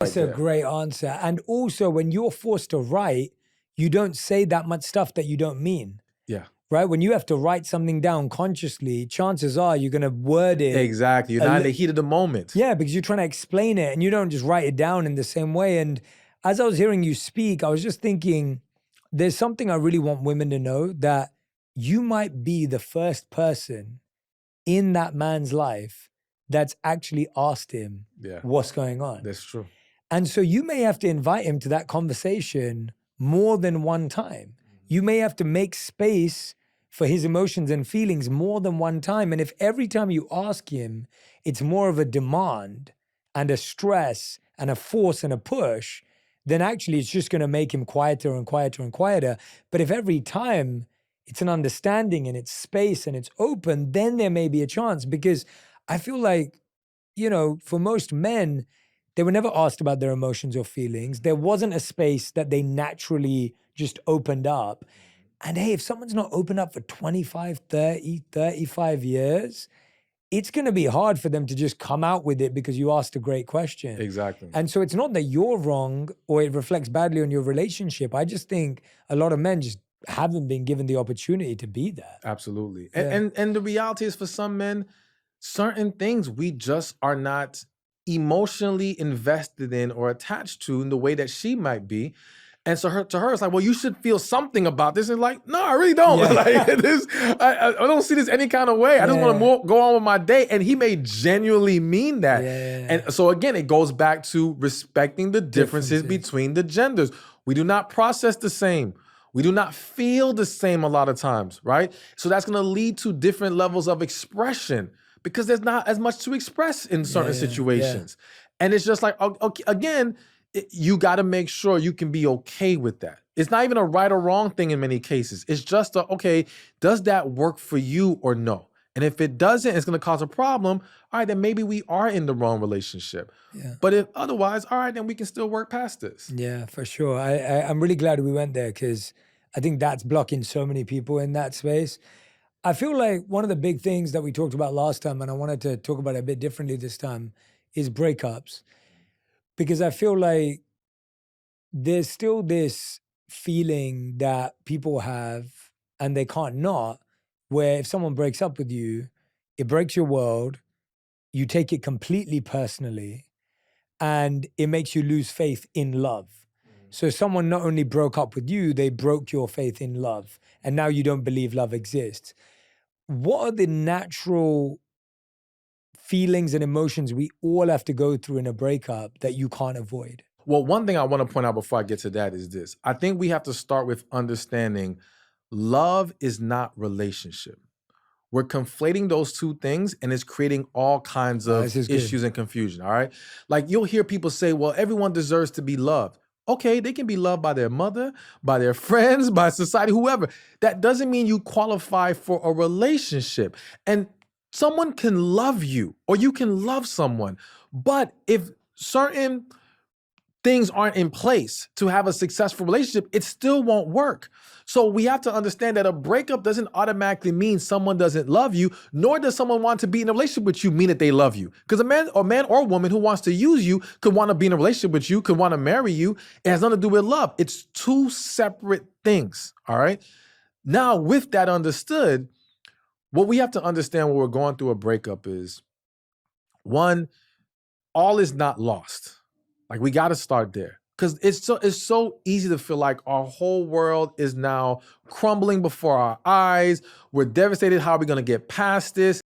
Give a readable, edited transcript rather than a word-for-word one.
That's a great answer. And also, when you're forced to write, you don't say that much stuff that you don't mean. Yeah. Right? When you have to write something down consciously, chances are you're going to word it. Exactly. You're not in the heat of the moment. Yeah, because you're trying to explain it and you don't just write it down in the same way. And as I was hearing you speak, I was just thinking, there's something I really want women to know, that you might be the first person in that man's life that's actually asked him what's going on. That's true. And so you may have to invite him to that conversation more than one time. You may have to make space for his emotions and feelings more than one time. And if every time you ask him, it's more of a demand and a stress and a force and a push, then actually it's just going to make him quieter and quieter and quieter. But if every time it's an understanding and it's space and it's open, then there may be a chance. Because I feel like, you know, for most men, they were never asked about their emotions or feelings. There wasn't a space that they naturally just opened up. And hey, if someone's not opened up for 25, 30, 35 years, it's going to be hard for them to just come out with it because you asked a great question. Exactly. And so it's not that you're wrong or it reflects badly on your relationship. I just think a lot of men just haven't been given the opportunity to be there. Absolutely. And the reality is, for some men, certain things we just are not emotionally invested in or attached to in the way that she might be. And so to her, it's like, well, you should feel something about this. And like, no, I really don't. Yeah. Like, I don't see this any kind of way. I just want to go on with my day. And he may genuinely mean that. Yeah. And so again, it goes back to respecting the differences between the genders. We do not process the same. We do not feel the same a lot of times, right? So that's going to lead to different levels of expression because there's not as much to express in certain situations. And it's just like, okay, again, you got to make sure you can be okay with that. It's not even a right or wrong thing in many cases. It's just okay, does that work for you or no? And if it doesn't, it's going to cause a problem. All right, then maybe we are in the wrong relationship. Yeah. But if otherwise, all right, then we can still work past this. Yeah, for sure. I'm really glad we went there because I think that's blocking so many people in that space. I feel like one of the big things that we talked about last time, and I wanted to talk about it a bit differently this time, is breakups. Because I feel like there's still this feeling that people have, and they can't not, where if someone breaks up with you, it breaks your world, you take it completely personally, and it makes you lose faith in love. So someone not only broke up with you, they broke your faith in love, and now you don't believe love exists. What are the natural feelings and emotions we all have to go through in a breakup that you can't avoid? Well, one thing I want to point out before I get to that is this. I think we have to start with understanding love is not relationship. We're conflating those two things and it's creating all kinds of issues and confusion, all right? Like you'll hear people say, well, everyone deserves to be loved. Okay, they can be loved by their mother, by their friends, by society, whoever. That doesn't mean you qualify for a relationship. And someone can love you or you can love someone. But if certain things aren't in place to have a successful relationship, it still won't work. So we have to understand that a breakup doesn't automatically mean someone doesn't love you, nor does someone want to be in a relationship with you mean that they love you. Because a man or woman who wants to use you could want to be in a relationship with you, could want to marry you. It has nothing to do with love. It's two separate things, all right? Now, with that understood, what we have to understand when we're going through a breakup is, one, all is not lost. Like we got to start there. Because it's so easy to feel like our whole world is now crumbling before our eyes. We're devastated. How are we going to get past this?